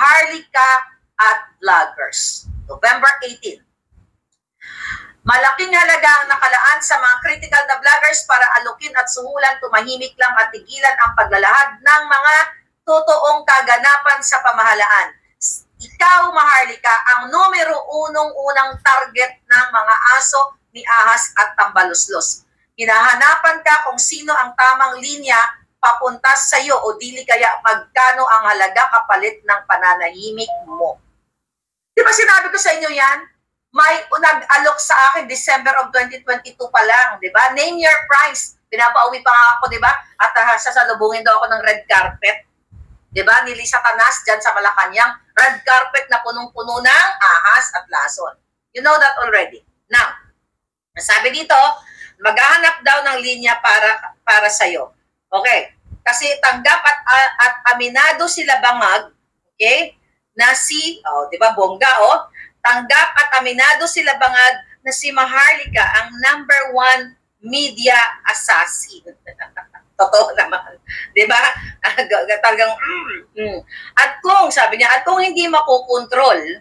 Maharlika at Vloggers. November 18. Malaking halaga ang nakalaan sa mga critical na vloggers para alukin at suhulan, tumahimik lang at tigilan ang paglalahad ng mga totoong kaganapan sa pamahalaan. Ikaw, Maharlika, ang numero unang target ng mga aso ni Ahas at Tambaluslos. Hinahanapan ka kung sino ang tamang linya papunta sa iyo o dili kaya magkano ang halaga kapalit ng pananahimik mo. Di ba sinabi ko sa inyo yan? May nag-alok sa akin December of 2022 pa lang, di ba? Name your price. Pinapauwi pa nga ako, di ba? At sasalubungin daw ako ng red carpet. Di ba? Ni Lisa Tanas dyan sa Malacanang. Red carpet na punong-puno ng ahas at lason. You know that already. Now, sabi dito, maghahanap daw ng linya para sa'yo. Okay. Kasi tanggap at aminado sila bangag, okay? Na si, di ba, bongga, tanggap at aminado sila bangag na si Maharlika ang #1 media assassin. Totoo naman. Di ba? Talagang, At kung, sabi niya, at kung hindi makukontrol,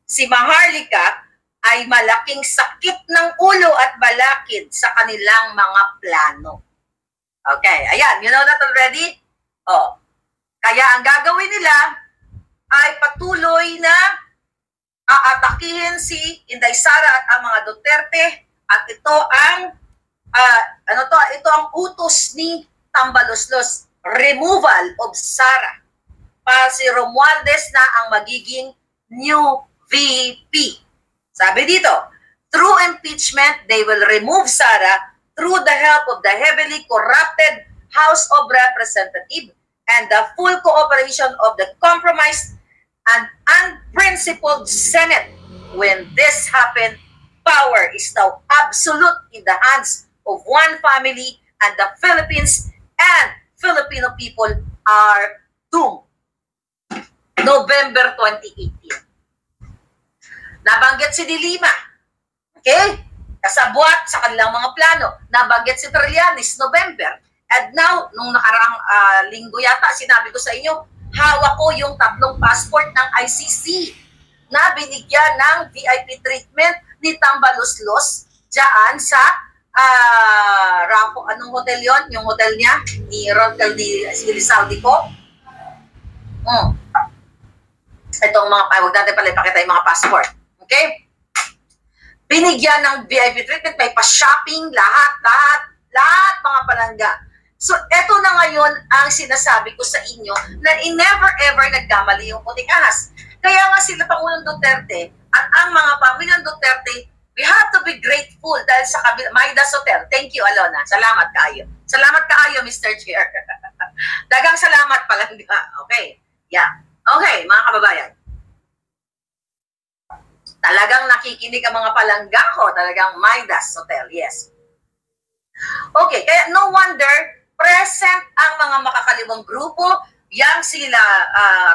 si Maharlika ay malaking sakit ng ulo at balakid sa kanilang mga plano. Okay, ayan, you know that already? Kaya ang gagawin nila ay patuloy na aatakihin si Inday Sara at ang mga Duterte at ito ang ito ang utos ni Tambaluslos, removal of Sara. Para si Romualdez na ang magiging new VP. Sabi dito, through impeachment, they will remove Sara through the help of the heavily corrupted House of Representatives and the full cooperation of the compromised and unprincipled Senate. When this happened, power is now absolute in the hands of one family, and the Philippines and Filipino people are doomed. November 2018. Nabanggit si Dilima. Okay? Kasabwat sa kanilang mga plano. Nabanggit si Trillanes, November. And now, nung nakaraang linggo yata, sinabi ko sa inyo, hawak ko yung 3 passport ng ICC na binigyan ng VIP treatment ni Tambaluslos dyan sa anong hotel yon? Yung hotel niya ni Rontel ni Lizalde ko. Itong mga, huwag natin pala ipakita yung mga passport. Okay? Binigyan ng VIP treatment, may pa-shopping, lahat mga palangga. So, eto na ngayon ang sinasabi ko sa inyo na never ever nagkamali yung puting ahas. Kaya nga sila Pangulong Duterte at ang mga pamilyang Duterte, we have to be grateful dahil sa Maidas Hotel. Thank you, Alona. Salamat kaayo. Salamat kaayo, Mr. Chair. Dagang salamat palangga. Okay. Yeah. Okay, mga kababayan. Talagang nakikinig ang mga palangga ko. Talagang Maidas Hotel. Yes. Okay, kaya no wonder present ang mga makakaliwang grupo, yang sila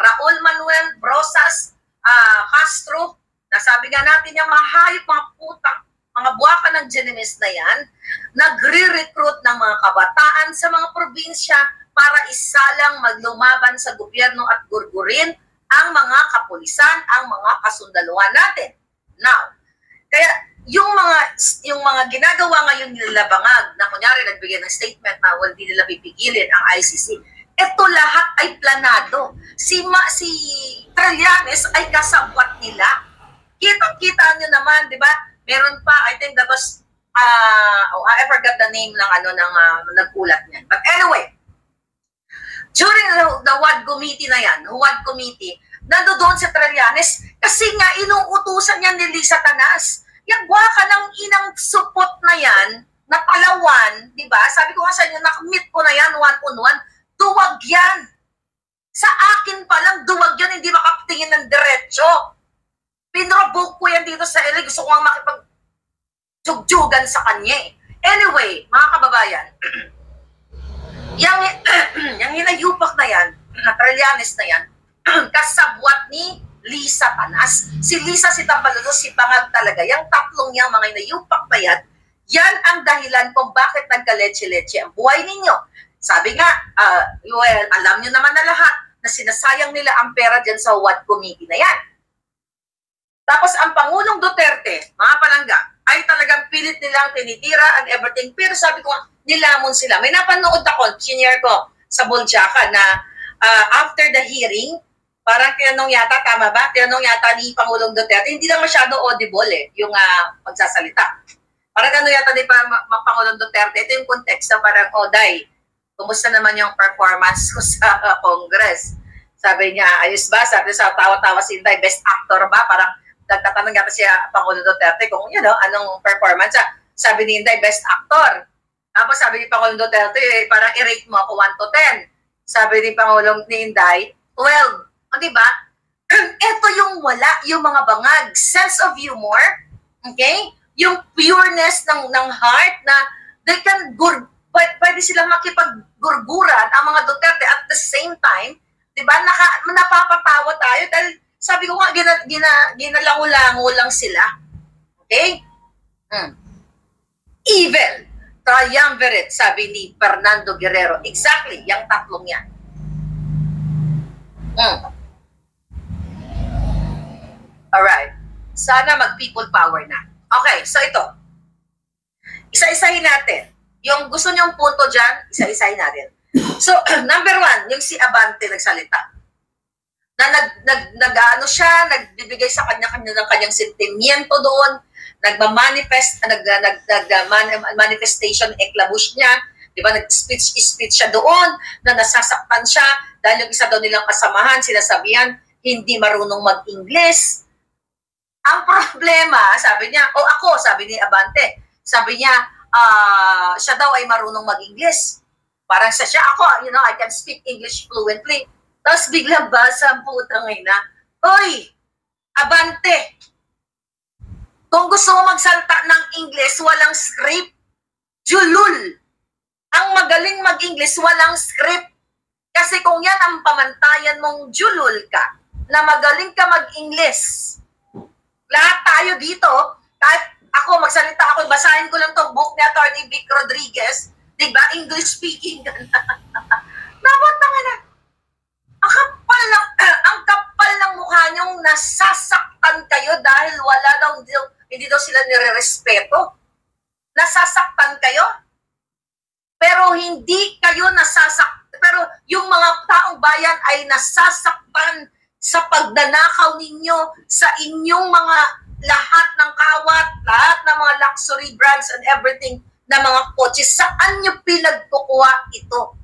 Raul Manuel Brosas Castro, nasabi nga natin yung mga hayop, mga putak, mga buwaka ng Genemis na yan, nagre-recruit ng mga kabataan sa mga probinsya para isalang maglumaban sa gobyerno at gurgurin ang mga kapulisan, ang mga kasundaluhan natin. Now, kaya yung mga ginagawa ngayon nila bangag na kunyari nagbigay ng statement na hindi nila pipigilin ang ICC, ito lahat ay planado. Si Trillanes ay kasabwat nila. Kitang-kita nyo naman, di ba? Meron pa, I think that was, I forgot the name ng nagkulat niyan. But anyway, during the WAD committee na yan, WAD committee, nandoon si Trillanes kasi nga inuutusan niya ni Lisa Tanas. Yung waka ng inang supot na yan, na palawan, di ba? Sabi ko nga sa inyo, nakamit ko na yan, one-on-one, duwag yan. Sa akin pa lang, duwag yan, hindi makatingin ng diretsyo. Pinrovoke ko yan dito sa LA, gusto ko nga makipag-tugjugan sa kanya. Anyway, mga kababayan, yung hinayupak na yan, na Trillanes na yan, kasabwat ni Lisa Tanas. Si Lisa, si Tambaluslos, si Bangag talaga. Yung tatlong niyang mga inayupak na yan ang dahilan kung bakit nagka-leche-leche ang buhay ninyo. Sabi nga, well, alam nyo naman na lahat na sinasayang nila ang pera dyan sa WAD committee na yan. Tapos ang Pangulong Duterte, mga palangga, ay talagang pilit nilang tinitira and everything. Pero sabi ko, nilamon sila. May napanood ako, senior ko, sa Boljaca na after the hearing, parang tinanong yata, tama ba? Tinanong yata ni Pangulong Duterte, hindi lang masyado audible yung magsasalita. Parang ano yata ni Pangulong Duterte, ito yung context na parang, Day, kumusta naman yung performance ko sa Congress? Sabi niya, ayos ba? Sabi niya, tawa-tawa si Inday, best actor ba? Parang nagtatanong yata siya Pangulong Duterte kung, anong performance siya. Sabi ni Inday, best actor. Tapos sabi ni Pangulong Duterte, parang i-rate mo ako 1 to 10. Sabi ni Pangulong ni Inday, 12. O, diba? Ito yung wala, yung mga bangag, sense of humor, okay? Yung pureness ng heart na they can, pwede silang makipaggurguran ang mga Duterte at the same time, diba, napapatawa tayo dahil sabi ko nga, ginalango-lango lang sila. Okay? Evil, triumvirate, sabi ni Fernando Guerrero. Exactly, yung tatlong yan. Alright. Sana mag-people power na. Okay, so ito. Isa-isahin natin. Yung gusto niyong punto dyan, isa-isahin natin. So, number 1, yung si Abante nagsalita. Na nagbibigay sa kanya-kanya ng kanyang sentimiento doon, manifestation eklabush niya, di ba, nag-speech siya doon, na nasasaktan siya, dahil yung isa daw nilang kasamahan, sinasabihan, hindi marunong mag-Ingles. Ang problema, sabi niya, sabi ni Abante, sabi niya, siya daw ay marunong mag-Ingles. Parang siya, I can speak English fluently. Tapos biglang basa ang putang ina, Hoy, Abante, kung gusto mo magsalta ng English, walang script. Julul. Ang magaling mag-English, walang script. Kasi kung yan ang pamantayan mong julul ka, na magaling ka mag-English, lahat tayo dito, kahit ako magsalita ako, basahin ko lang itong book ni Atty. Vic Rodriguez, diba, English speaking. Napatanga na. Ang kapal ng mukha niyong nasasaktan kayo dahil hindi daw sila nire-respeto. Nasasaktan kayo. Pero hindi kayo nasasaktan. Pero yung mga taong bayan ay nasasaktan sa pagnanakaw ninyo sa inyong mga lahat ng kawat, lahat ng mga luxury brands and everything na mga kotse. Saan nyo pinagkukuha ito?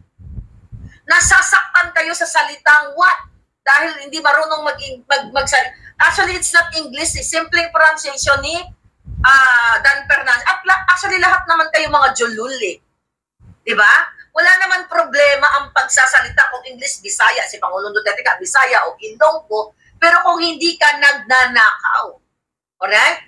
Nasasaktan kayo sa salitang what? Dahil hindi marunong magsalita. Actually, it's not English. Simpleng pronunciation ni Dan Fernandez. At actually, lahat naman kayo mga julul eh. Diba? Wala naman problema ang pagsasalita kung English, Bisaya. Si Pangulong Duterte ka, Bisaya o Ilonggo. Pero kung hindi ka nagnanakaw. Alright?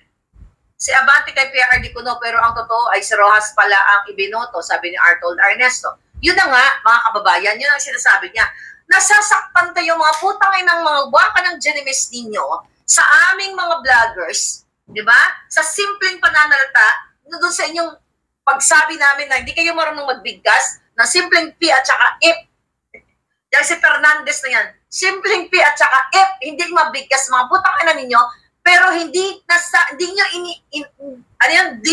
Si Abante kay PRD kuno, pero ang totoo ay si Rojas pala ang ibinoto, sabi ni Arnold Ernesto. Yun na nga, mga kababayan, yun ang sinasabi niya. Nasasaktan kayo mga putangay ng mga baka ng Genemes ninyo sa aming mga vloggers, di ba? Sa simpleng pananalita, doon sa inyong pagsabi namin na hindi kayo marunong magbigkas, na simpleng P at saka if. Yan si Fernandez na yan. Simpleng P at saka if, hindi mabigkas mga putangay na ninyo, pero hindi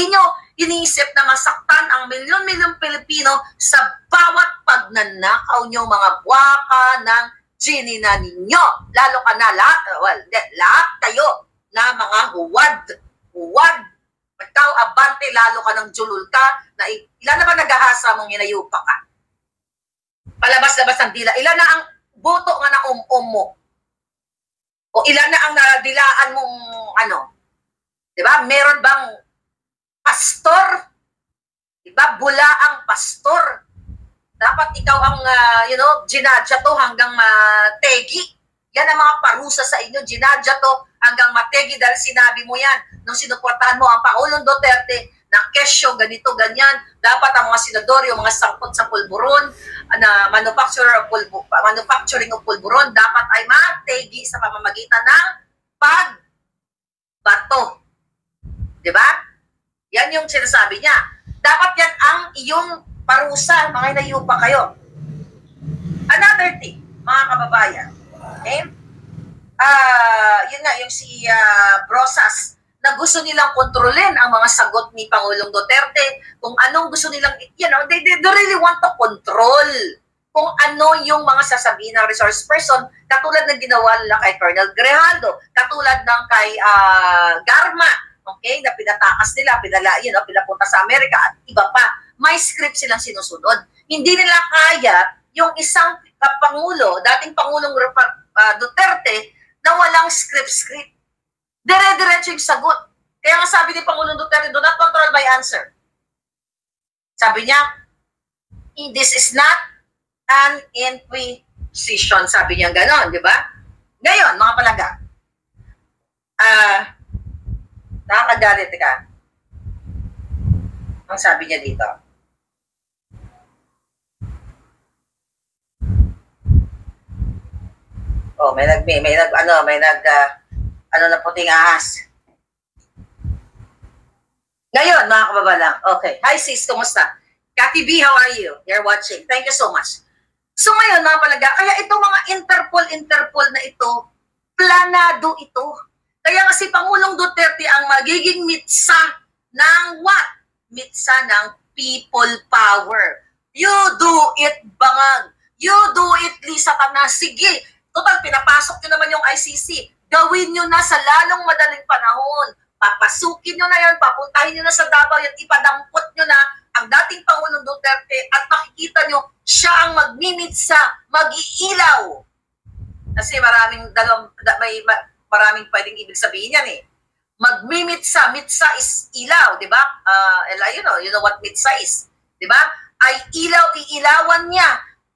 nyo iniisip na masaktan ang milyon-milyon Pilipino sa bawat pagnanakaw nyo mga buwaka ng ginina ninyo. Lalo ka na lahat kayo na mga huwad. Ikaw, Abante, lalo ka ng julul ka, na ilan na ba nagahasa mong hinayupa ka? Palabas-labas ng dila. Ilan na ang buto nga na mo? O ilan na ang nadilaan mong diba? Meron bang pastor? Diba? Bula ang pastor. Dapat ikaw ang, ginadya to hanggang mategi. Yan ang mga parusa sa inyo. Ginadya to hanggang mategi dahil sinabi mo yan. Nung sinuportahan mo ang Pangulong Duterte na kesyo, ganito, ganyan. Dapat ang mga senador, yung mga sangkot sa pulburon, na manufacturing of pulburon, dapat ay mategi sa pamamagitan ng pagbato. Diba? Yan yung sinasabi niya. Dapat yan ang iyong parusa, mga inayupa kayo. Another thing, mga kababayan. Okay? Yun nga, yung si Brosas, na gusto nilang kontrolin ang mga sagot ni Pangulong Duterte, kung anong gusto nilang, they really want to control kung ano yung mga sasabihin ng resource person, katulad ng ginawa nila kay Colonel Grijaldo, katulad ng kay Garma, okay, na pinatakas nila, pinapunta sa Amerika at iba pa. May script silang sinusunod. Hindi nila kaya yung isang Pangulo, dating Pangulong Duterte, na walang script. Dire-diretso yung sagot. Kaya nga sabi ni Pangulong Duterte, do not control my answer. Sabi niya, this is not an inquisition. Sabi niya gano'n, di ba? Ngayon, mga palangga, nakakagalit ka. Ang sabi niya dito, na puting ahas. Ngayon, mga kababalang, okay. Hi sis, kumusta? Cathy B, how are you? You're watching. Thank you so much. So ngayon, mga palangga, kaya itong mga Interpol na ito, planado ito. Kaya nga si Pangulong Duterte ang magiging mitsa ng what? Mitsa ng people power. You do it, Bangag. You do it, Lisa Tanas. Sige, total, pinapasok nyo naman yung ICC. Gawin nyo na sa lalong madaling panahon. Papasukin nyo na yan, papuntahin nyo na sa Davao yan, ipadampot nyo na ang dating Pangulong Duterte at makikita nyo, siya ang magmimitsa, mag-iilaw. Kasi maraming pwedeng ibig sabihin yan eh. Magmimitsa, mitsa is ilaw, di ba? You know what mitsa is, di ba? Ay iilawan niya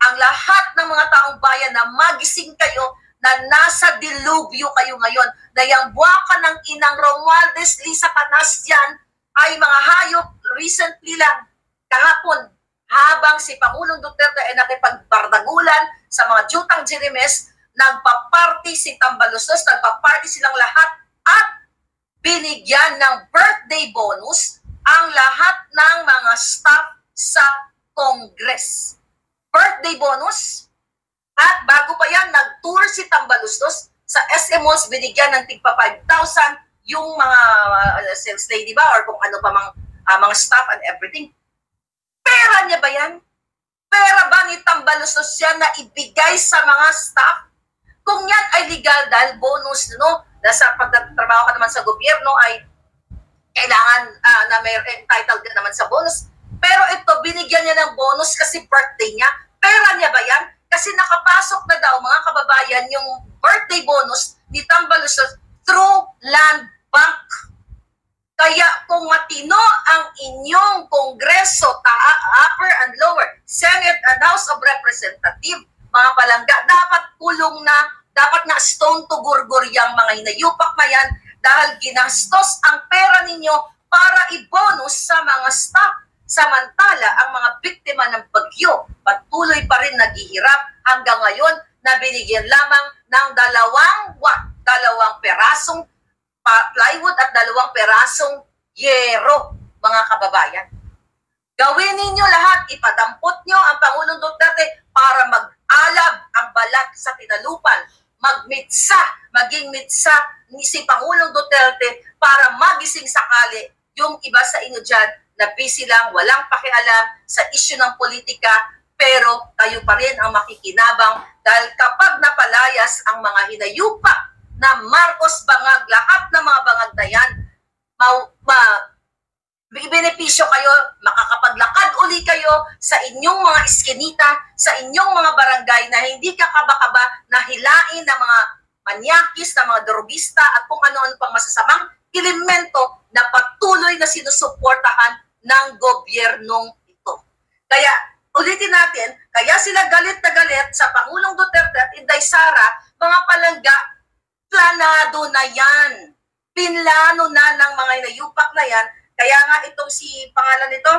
ang lahat ng mga taong bayan na magising kayo, na nasa dilubyo kayo ngayon, na yung buwaka ng inang Romualdez, Lisa Tanas yan, ay mga hayop recently lang, kahapon, habang si Pangulong Duterte ay nakipagbardagulan sa mga jutang Jirimes, nagpa-party si Tambaluslos, nagpa-party silang lahat, at binigyan ng birthday bonus ang lahat ng mga staff sa Congress. Birthday bonus. At bago pa yan, nag-tour si Tambaluslos sa SM Malls, binigyan ng tigpa 5,000 yung mga sales lady ba or kung ano pa mga staff and everything. Pera niya ba yan? Pera ba ni Tambaluslos yan na ibigay sa mga staff? Kung yan ay legal dahil bonus, no? Nasa pagtatrabaho ka naman sa gobyerno ay kailangan na may entitled ka naman sa bonus. Pero ito, binigyan niya ng bonus kasi birthday niya. Pera niya ba yan? Kasi nakapasok na daw, mga kababayan, yung birthday bonus ni Tambaluslos through land bank. Kaya kung matino ang inyong Kongreso, upper and lower, Senate and House of Representatives, mga palangga, dapat kulong na, dapat na stone to gurgur yung mga hinayupak na yan dahil ginastos ang pera ninyo para i-bonus sa mga staff. Samantala, ang mga biktima ng bagyo patuloy pa rin naghihirap hanggang ngayon na binigyan lamang ng dalawang perasong plywood at 2 perasong yero, mga kababayan. Gawin ninyo lahat, ipadampot nyo ang Pangulong Duterte para mag-alab ang balat sa tinalupan, maging mitsa ni si Pangulong Duterte para magising sakali yung iba sa inyo dyan na busy lang, walang pakialam sa issue ng politika, pero kayo pa rin ang makikinabang dahil kapag napalayas ang mga hinayupa na Marcos bangag, lahat ng mga bangag na yan, benepisyo kayo, makakapaglakad uli kayo sa inyong mga iskinita, sa inyong mga barangay na hindi kakaba-kaba na hilain ng mga manyakis, na mga drogista at kung ano-ano pang masasamang elemento na patuloy na sinusuportahan ng gobyernong ito. Kaya, ulitin natin, kaya sila galit na galit sa Pangulong Duterte at Inday Sara, mga palangga, planado na yan. Pinlano na ng mga inayupak na yan. Kaya nga itong si pangalan nito,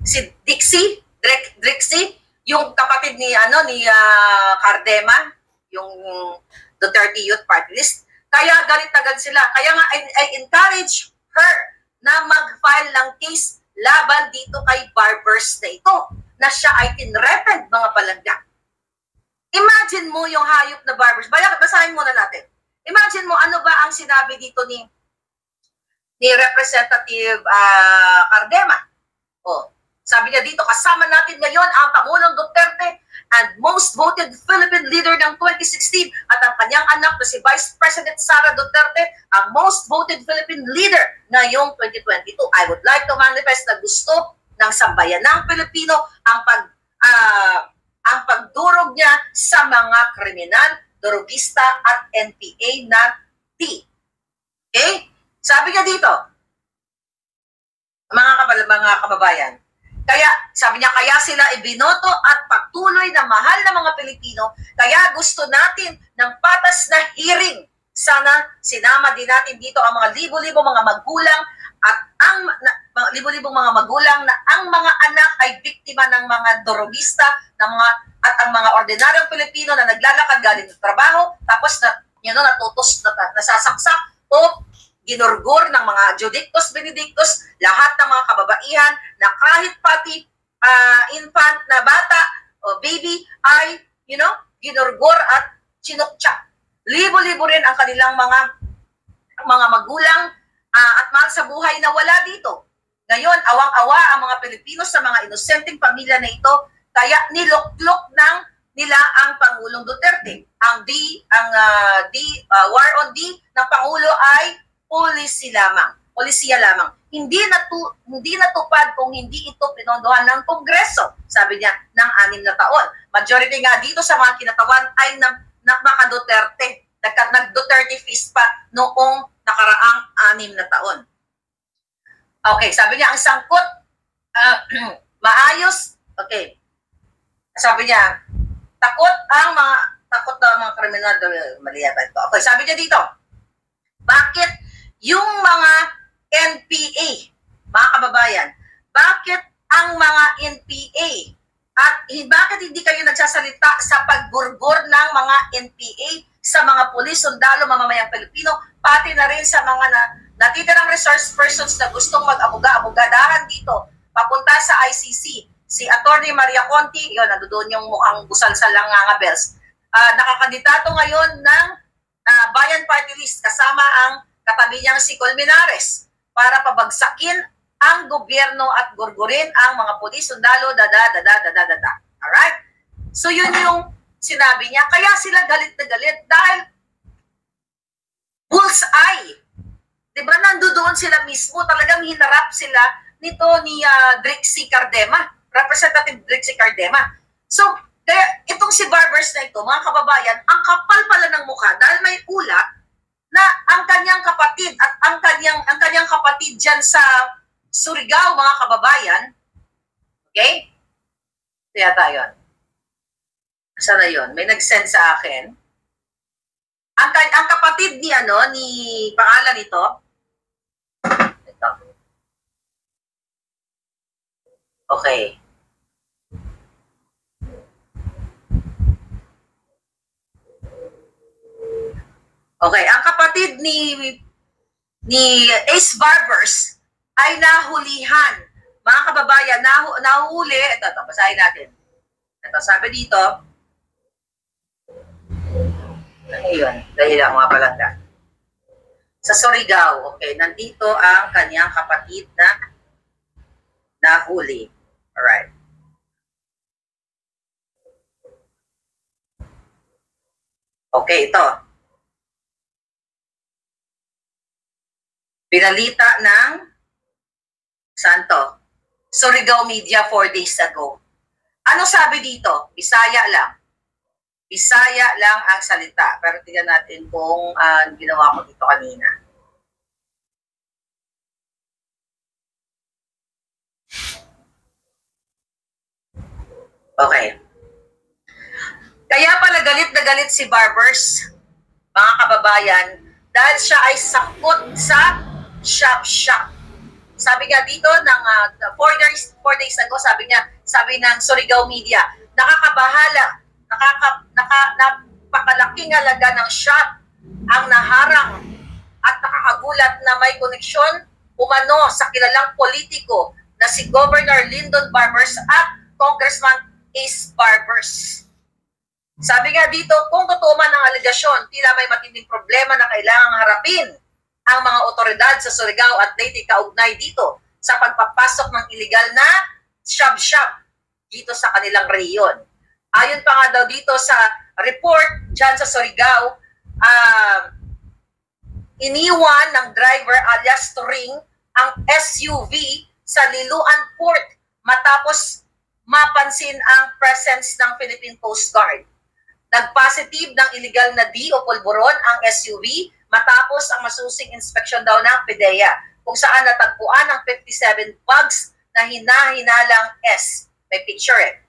si Drixie, yung kapatid ni Cardema, yung Duterte Youth Party List. Kaya galit na galit sila. Kaya nga I encourage her na mag-file ng case laban dito kay barbers na ito na siya ay tinreted, mga palangga. Imagine mo yung hayop na Barbers. Basahin muna natin. Imagine mo, ano ba ang sinabi dito ni Representative Cardema? Oh, sabi niya dito, kasama natin ngayon ang Pangulong Duterte and most voted Philippine leader ng 2016 at ang kanyang anak na si Vice President Sara Duterte, ang most voted Philippine leader ngayong 2022. I would like to manifest na gusto ng sambayanang Pilipino ang pagdurog niya sa mga kriminal, drogista at NPA na T. Okay? Sabi niya dito, mga kababayan, kaya sabi niya, kaya sila ibinoto at patuloy na mahal na mga Pilipino, kaya gusto natin ng patas na hearing. Sana sinama din natin dito ang mga libo-libong mga magulang at ang libo-libong mga magulang na ang mga anak ay biktima ng mga drogista, at ang mga ordinaryong Pilipino na naglalakad galing ng trabaho, tapos nasasaksak o ginurgur ng mga judictus, benedictus, lahat ng mga kababaihan na kahit pati infant na bata o baby ay, ginurgur at chinukcha. Libo-libo rin ang kanilang mga magulang at mahal sa buhay na wala dito. Ngayon, awang-awa ang mga Pilipino sa mga inosenteng pamilya na ito, kaya niluklok nila ang Pangulong Duterte. Ang war on D ng Pangulo ay polisiya lamang. Hindi natupad kung hindi ito pinondohan ng Kongreso, sabi niya, ng 6 na taon. Majority nga dito sa mga kinatawan ay mga Duterte. Nag-Duterte feast pa noong nakaraang 6 na taon. Okay, sabi niya, ang sangkot, maayos, okay. Sabi niya, takot na mga kriminal, mali yata ito. Okay, sabi niya dito, bakit yung mga NPA, mga kababayan, bakit ang mga NPA at bakit hindi kayo nagsasalita sa paggurgur ng mga NPA sa mga pulis, sundalo, mamamayang Pilipino, pati na rin sa mga natitirang resource persons na gustong mag-abogadahan dito, papunta sa ICC. Si Atty. Maria Conti, yun, nandoon yung mukhang busal-sal lang nga bells, nakakandidato ngayon ng Bayan Party List kasama ang katabi niyang si Colmenares para pabagsakin ang gobyerno at gurgurin ang mga pulis, sundalo, Alright? So yun yung sinabi niya. Kaya sila galit na galit dahil bullseye. Diba, nandoon sila mismo, talagang hinarap sila nito ni Drixie Cardema, Representative Drixie Cardema. So, kaya itong si Barbers na ito, mga kababayan, ang kapal pala ng mukha dahil may ulat na ang kanyang kapatid at ang kanyang kapatid diyan sa Surigao, mga kababayan. Okay? Kaya tayo. Sana yun? May nag-send sa akin. Ang kapatid ni pangalan nito. Ito. Okay. Okay, ang kapatid ni Ace Barbers ay nahulihan. Mga kababayan, nahuli. Ito, basahin natin. Ito, sabi dito. Ayun, dahil lang mga palangga. Sa Surigao, okay, nandito ang kanyang kapatid na nahuli. Alright. Okay, ito. Pinalita ng Santo, Surigao Media 4 days ago. Ano sabi dito? Bisaya lang. Bisaya lang ang salita. Pero tingnan natin kung ginawa ko dito kanina. Okay. Kaya pala galit na galit si Barbers, mga kababayan, dahil siya ay sakot sa shop. Sabi nga dito ng 4 days ago, sabi ng Surigao Media, nakakabahala, napakalaking halaga ng shop ang naharang at nakakagulat na may koneksyon umano sa kilalang politiko na si Governor Lyndon Barbers at Congressman Ace Barbers. Sabi nga dito, kung totoo man ang aligasyon, tila may matinding problema na kailangang harapin ang mga otoridad sa Surigao at Leyte kaugnay dito sa pagpapasok ng illegal na shab-shab dito sa kanilang rehiyon. Ayon pa nga daw dito sa report dyan sa Surigao, iniwan ng driver alias Turing ang SUV sa Liloan Port matapos mapansin ang presence ng Philippine Coast Guard. Nag-positive ng illegal na D o pulburon ang SUV matapos ang masusing inspeksyon daw ng PDEA kung saan natagpuan ang 57 bags na hinahinalang S. May picture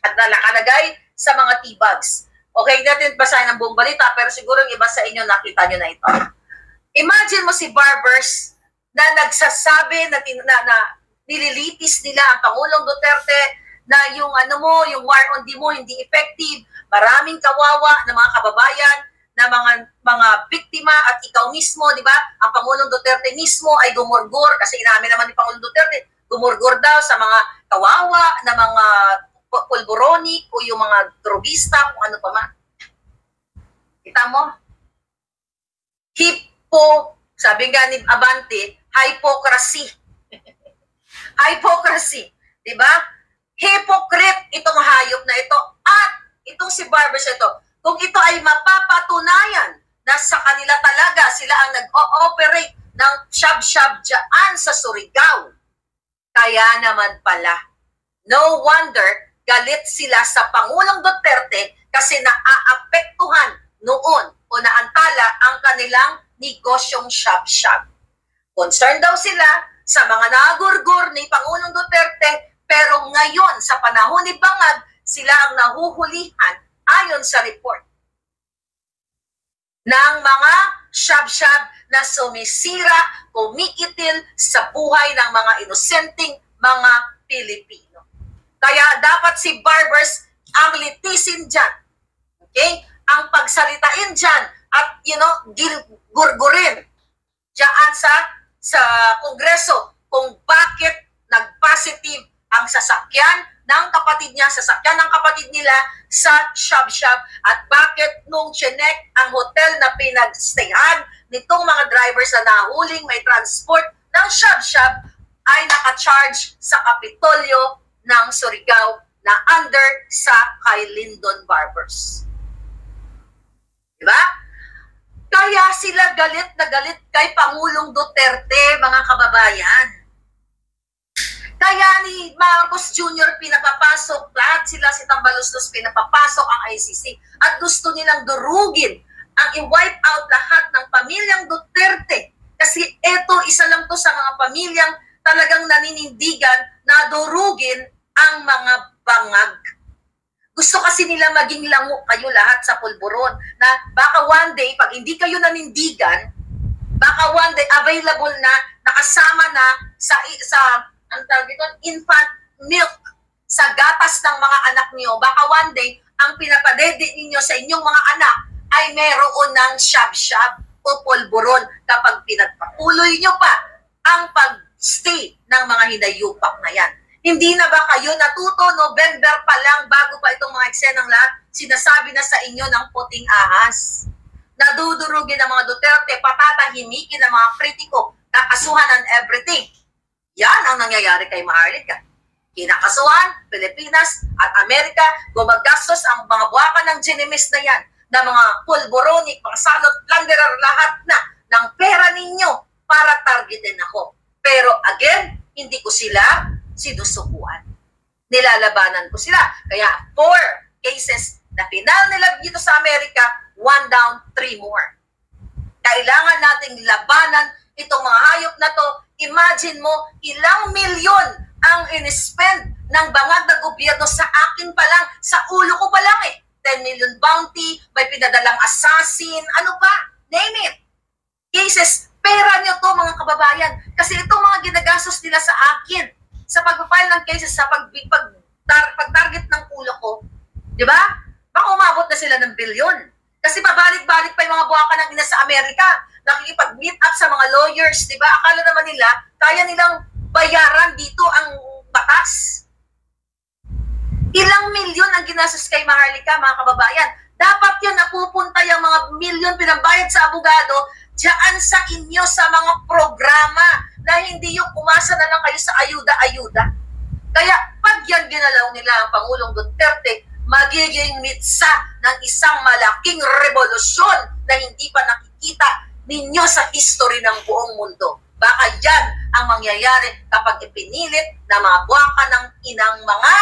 at nakalagay sa mga tea bags. Okay, natin basahin ang buong balita pero siguro yung iba sa inyo nakita nyo na ito. Imagine mo si Barbers na nagsasabi na nililitis nila ang Pangulong Duterte na yung yung war on demo hindi effective, maraming kawawa na mga kababayan, na mga biktima at ikaw mismo, di ba? Ang Pangulong Duterte mismo ay gumurgur kasi inamin naman ni Pangulong Duterte, gumurgur daw sa mga kawawa na mga pulboroni o yung mga drogista kung ano pa man. Kita mo? Sabi nga ni Abante, hypocrisy. Hypocrisy. Di ba? Hypocrite itong hayop na ito at itong si Barbers ito. Kung ito ay mapapatunayan na sa kanila talaga sila ang nag-ooperate ng shab-shab dyan sa Surigao. Kaya naman pala, no wonder galit sila sa Pangulong Duterte kasi naaapektuhan noon o naantala ang kanilang negosyong shab-shab. Concerned daw sila sa mga nagurgur ni Pangulong Duterte pero ngayon sa panahon ni Bangag, sila ang nahuhulihan ayon sa report ng mga shab-shab na sumisira, kumikitil sa buhay ng mga inosenteng mga Pilipino. Kaya dapat si Barbers ang litisin dyan. Okay? Ang pagsalitain dyan at, gurgurin dyan sa Kongreso kung bakit nag-positive ang sasakyan ng kapatid niya, sasakyan ng kapatid nila sa shab-shab at bakit nung chinek ang hotel na pinagstayhan nitong mga drivers na nahuling may transport ng shab-shab ay naka-charge sa Kapitolyo ng Surigao na under sa kay Lyndon Barbers. Diba? Kaya sila galit na galit kay Pangulong Duterte, mga kababayan. Kaya ni Marcos Jr. pinapapasok, lahat sila si Tambaluslos pinapapasok ang ICC at gusto nilang durugin ang i-wipe out lahat ng pamilyang Duterte. Kasi ito, isa lang to sa mga pamilyang talagang naninindigan na durugin ang mga Bangag. Gusto kasi nila maging lango kayo lahat sa pulburon na baka one day, pag hindi kayo nanindigan, baka one day available na, nakasama na sa ang tawag dito, infant milk sa gatas ng mga anak niyo. Baka one day, ang pinapadede ninyo sa inyong mga anak ay meron ng shab-shab o pulburon kapag pinagpapuloy nyo pa ang pag-stay ng mga hinayupak na yan. Hindi na ba kayo natuto? November pa lang, bago pa itong mga eksenang lahat, sinasabi na sa inyo ng puting ahas. Nadudurugin ng mga Duterte, patatahimikin ng mga kritiko, kakasuhan and everything. Yan ang nangyayari kay Maharlika. Kinakasuhan, Pilipinas at Amerika, gumagastos ang mga buwakan ng ginimis na yan, na mga pulboroni, pangsalot, plunderer, lahat na ng pera ninyo para targetin ako. Pero again, hindi ko sila sinusukuan. Nilalabanan ko sila. Kaya 4 cases na pinal nila dito sa Amerika, 1 down, 3 more. Kailangan nating labanan itong mga hayop na to. Imagine mo, ilang milyon ang in-spend ng Bangag na gobyerno sa akin pa lang, sa ulo ko pa lang 10 million bounty, may pinadalang assassin, ano pa, name it. Cases, pera nyo to mga kababayan. Kasi itong mga ginagastos nila sa akin, sa pag-file ng cases, sa pag-target ng ulo ko, di ba? Baka umabot na sila ng bilyon. Kasi mabalik-balik pa yung mga buwakan ng ina sa Amerika. Nakikipag-meet up sa mga lawyers, di ba? Akala naman nila, kaya nilang bayaran dito ang batas. ginastos kay Maharlika, mga kababayan. Dapat yun napupunta yung mga milyon pinambayad sa abogado diyan sa inyo sa mga programa na hindi yung umasa na lang kayo sa ayuda-ayuda. Kaya pag yan ginalaw nila ang Pangulong Duterte, magiging mitsa ng isang malaking revolusyon na hindi pa nakikita ninyo sa history ng buong mundo. Baka yan ang mangyayari kapag ipinilit na mga buwaka ng inang mga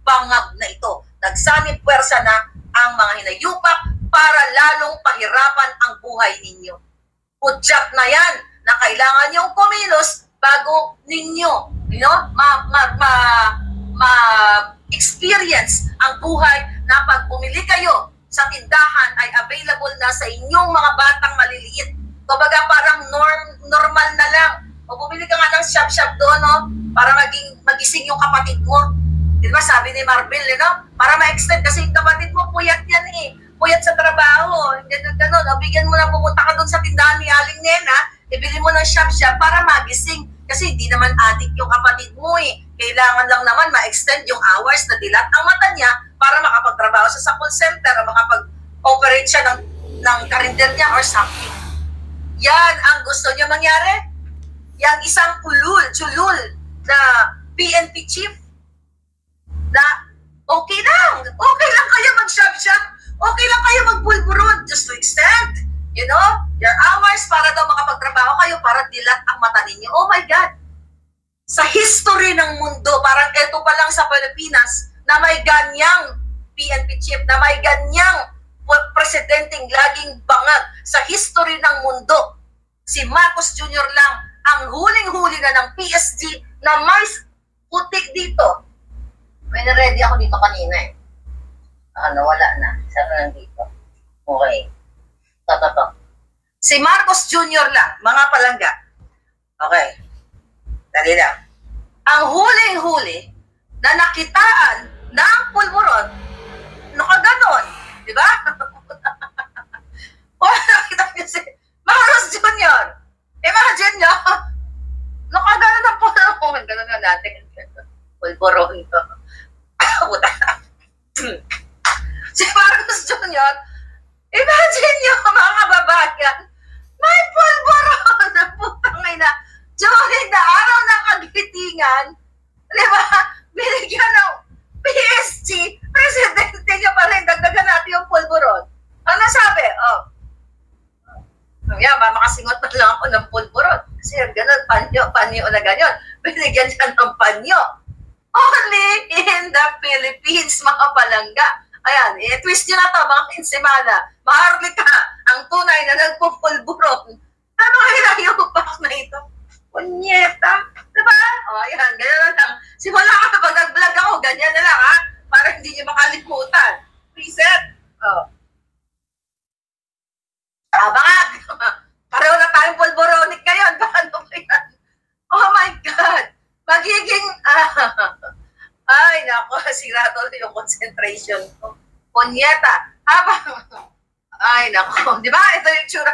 bangag na ito. Nagsanib pwersa na ang mga hinayupak para lalong pahirapan ang buhay ninyo. Udyat na yan na kailangan niyong kumilos bago ninyo ma-experience ang buhay na pag bumili kayo sa tindahan ay available na sa inyong mga batang maliliit. Kumbaga parang normal na lang. O bumili ka nga ng shop-shop doon, no? Para magising yung kapatid mo. Di ba sabi ni Marvel, para ma-extend kasi yung kapatid mo, puyat yan eh. Puyat sa trabaho. Ganun. O bigyan mo na pumunta ka doon sa tindahan ni Aling Nena, ibili mo ng shop-shop para magising. Kasi hindi naman addict yung kapatid mo eh. Kailangan lang naman ma-extend yung hours na dilat ang mata niya para makapagtrabaho sa call center o makapag-operate siya ng karinder niya or something. Yan ang gusto niyo mangyari. Yang isang chulul na PNP chief na okay lang kayo mag-shop-shop, okay lang kayo mag-pulburon just to extend, your hours para daw makapagtrabaho kayo para dilat ang mata ninyo. Oh my God! Sa history ng mundo, parang eto pa lang sa Pilipinas na may ganyang PNP chief, na may ganyang presidenteng laging bangag sa history ng mundo. Si Marcos Jr. lang ang huling-huli na ng PSG na may putik dito. May na-ready ako dito kanina eh. Wala na. Saan na dito? Okay. Toto. Si Marcos Jr. lang, mga palangga. Okay. Dali lang. Ang huling-huli na nakitaan ng pulburon, nakaganon. Di ba? O, nakita niyo si Marcos Jr. Imagine nyo, nakaganon ng pulburon. Ganon nga natin. Pulburon ito. Si Marcos Jr., imagine nyo mga kababayan, may pulburon na putang ina. During the araw ng kagitingan, di ba, binigyan ng PSG, presidente niya pa rin, dagdagan natin yung pulburon. Ano sabi? Makasingot na lang ako ng pulburon. Kasi ganun, panyo na ganyan. Binigyan siya ng panyo. Only in the Philippines, mga palangga. Ayan, twist nyo na to, mga Insemana. Maharlika, ang tunay na nagpupulburon. Ano kaya yung pack na ito? Punyeta. Diba? Ayan, ganyan lang. Simula ka pag nag-vlog ako, ganyan na lang, ha? Para hindi nyo makalimutan. Reset. Bangag. Pareho na tayong pulboronic ngayon. Paano ba yan? Oh my God. Magiging, ay, nako, sirado yung concentration ko. Punyeta. Ay, nako. Di ba? Ito yung tsura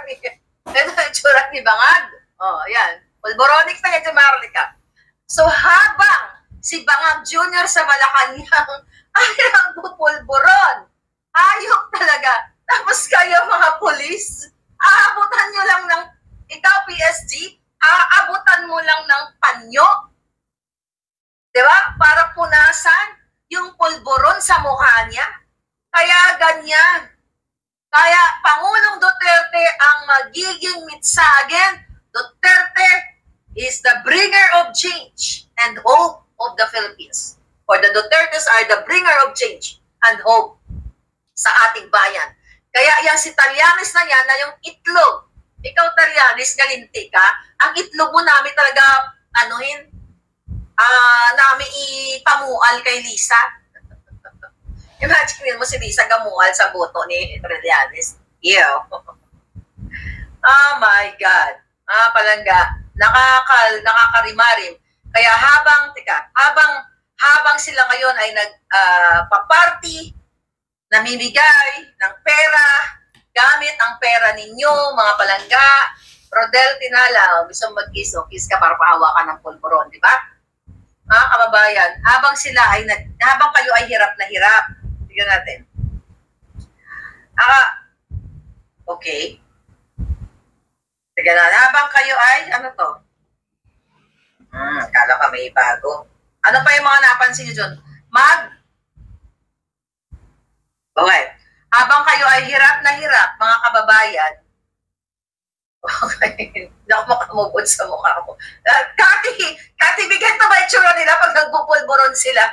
ni Bangag. Ayan. Pulboronic na yan si Marlica. So, habang si Bangag Jr. sa Malacanang ay nagpupulboron. Ayok talaga. Tapos kayo mga polis, aabutan nyo lang ng, ikaw PSG, aabutan mo lang ng panyo. Diba? Para punasan yung pulboron sa mukha niya. Kaya ganyan. Kaya Pangulong Duterte ang magiging mitsagen. Duterte is the bringer of change and hope of the Philippines. For the Dutertes are the bringer of change and hope sa ating bayan. Kaya yan si Trillanes na yan na yung itlog. Ikaw Trillanes, galinti ka. Ang itlog mo namin talaga, namin ipamual kay Lisa. Imagine mo si Lisa gamual sa boto ni Trillanes. Ew. Oh my God. Palangga. Nakakarimarim. Kaya habang sila ngayon ay nagpa-party, namimigay ng pera, gamit ang pera ninyo, mga palangga, Rodel Tinala, gusto mag-kiss, kiss ka para pahawakan ng pulburon, di ba? Kababayan, habang kayo ay hirap na hirap, Tignan natin. Okay. Tignan natin. Habang kayo ay, ano to? Kala ka may bago. Ano pa yung mga napansin nyo dyan? Okay. Habang kayo ay hirap na hirap, mga kababayan, okay, hindi ako makamubod sa mukha ko. Kati, bigat na ba yung tsura nila pag nagbupulburon sila?